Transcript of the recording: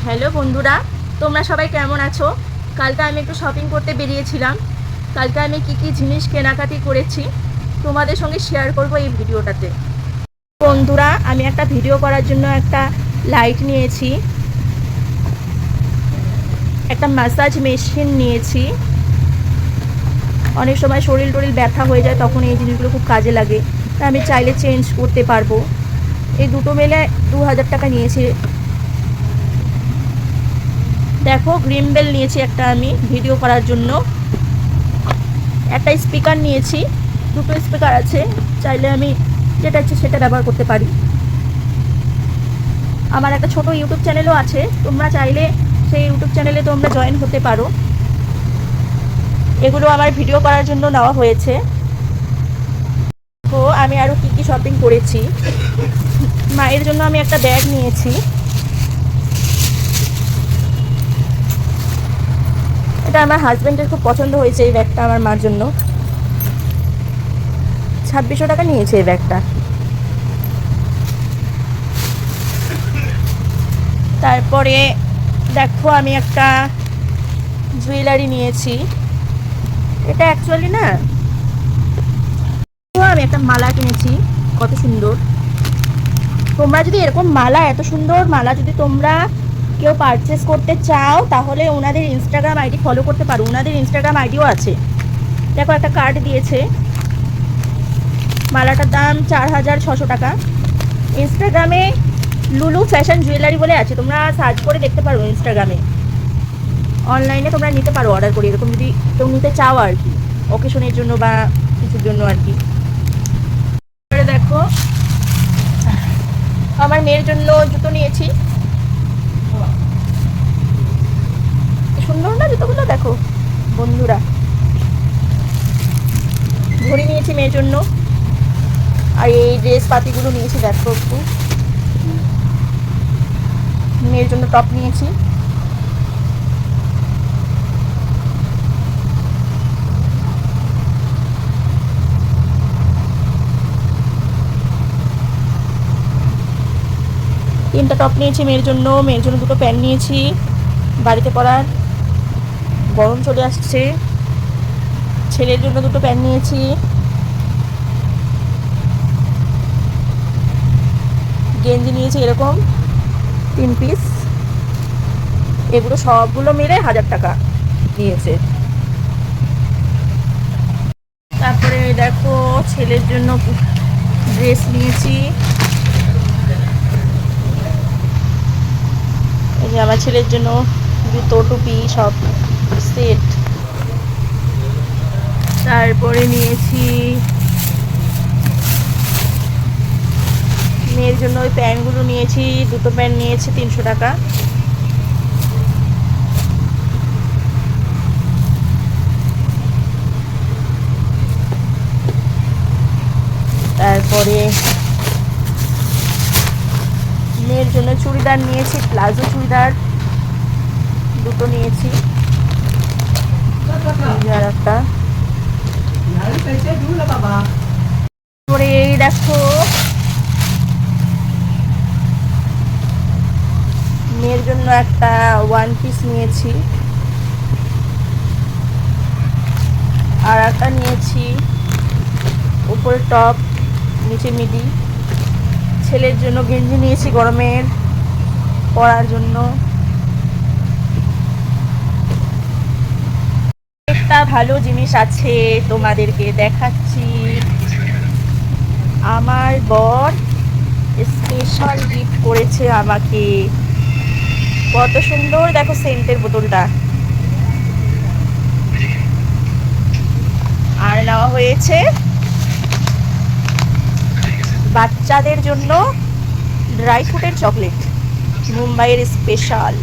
Hello বন্ধুরা, তোমরা সবাই কেমন আছো? কালকে আমি একটু শপিং করতে বেরিয়েছিলাম। কালকে আমি কি জিনিস কেনাকাটি করেছি তোমাদের সঙ্গে শেয়ার করব এই ভিডিওটাতে। বন্ধুরা, আমি একটা ভিডিও করার জন্য একটা লাইট নিয়েছি, একটা ম্যাসাজ মেশিন নিয়েছি। অনেক সময় শরীর টরিল ব্যথা হয়ে যায়, তখন এই জিনিসগুলো খুব কাজে লাগে। তা আমি চাইলে চেঞ্জ করতে পারবো। এই দুটো মিলে 2000 টাকা নিয়েছি। দেখো, গ্রিন বেল নিয়েছি একটা আমি ভিডিও করার জন্য। একটা স্পিকার নিয়েছি, দুটো স্পিকার আছে, চাইলে আমি যেটা ইচ্ছে সেটা ব্যবহার করতে পারি। আমার একটা ছোট ইউটিউব চ্যানেলও আছে, তোমরা চাইলে সেই ইউটিউব চ্যানেলে তোমরা জয়েন হতে পারো। এগুলো আমার ভিডিও করার জন্য নেওয়া হয়েছে। তো আমি আরও কি শপিং করেছি। মায়ের জন্য আমি একটা ব্যাগ নিয়েছি। এটা আমার হাজব্যান্ডের খুব পছন্দ হয়েছে এই ব্যাগটা আমার মার জন্য। 2600 টাকা নিয়েছে এই ব্যাগটা। তারপরে দেখো, আমি একটা জুয়েলারি নিয়েছি। এটা অ্যাকচুয়ালি না, আমি একটা মালা কিনেছি, কত সুন্দর। তোমরা যদি এরকম মালা, এত সুন্দর মালা যদি তোমরা কেউ পারচেস করতে চাও, তাহলে ওনাদের ইনস্টাগ্রাম আইডি ফলো করতে পারো। ওনাদের ইনস্টাগ্রাম আইডিও আছে। দেখো, একটা কার্ড দিয়েছে। মালাটার দাম 4600 টাকা। ইনস্টাগ্রামে লুলু ফ্যাশন জুয়েলারি বলে আছে, তোমরা সার্চ করে দেখতে পারো ইনস্টাগ্রামে। অনলাইনে তোমরা নিতে পারো অর্ডার করে, এরকম যদি কেউ নিতে চাও আর কি, অকেশনের জন্য বা কিছুর জন্য আর কি। দেখো, আমার মেয়ের জন্য জুতো নিয়েছি। সুন্দর না জুতোগুলো? দেখো বন্ধুরা, ঘড়ি নিয়েছি মেয়ের জন্য। আর এই ড্রেস পাতিগুলো নিয়েছি, দেখো একটু। মেয়ের জন্য টপ নিয়েছি। তিনটা টপ নিয়েছি মেয়ের জন্য। মেয়ের জন্য দুটো প্যান্ট নিয়েছি বাড়িতে পরার, গরম চলে আসছে। ছেলের জন্য দুটো প্যান্ট নিয়েছি। গেঞ্জি নিয়েছি এরকম 3 পিস। এগুলো সবগুলো মিলে 1000 টাকা নিয়েছে। তারপরে দেখো, ছেলের জন্য ড্রেস নিয়েছি। এই যে আমার ছেলের জন্য জুতো, টুপি সব সেট। তারপরে নিয়েছি মেয়ের জন্য ওই প্যান্টগুলো নিয়েছি, দুটো প্যান্ট নিয়েছি 300 টাকা। তারপরে মেয়ের জন্য চুড়িদার নিয়েছি, প্লাজো চুড়িদার দুটো নিয়েছি। আর একটা তারপরে এই দেখো, মেয়ের জন্য একটা 1 পিস নিয়েছি। আর একটা নিয়েছি উপরে টপ, নিচে মিডি। ছেলের জন্য গেঞ্জি নিয়েছি গরমের পরার জন্য। একটা ভালো জিনিস আছে, তোমাদেরকে দেখাচ্ছি। আমার বর স্পেশাল গিফট করেছে আমাকে। কত সুন্দর দেখো সেন্টের বোতলটা। আর নেওয়া হয়েছে বাচ্চাদের জন্য ড্রাই ফ্রুটের চকলেট, মুম্বাইয়ের স্পেশাল।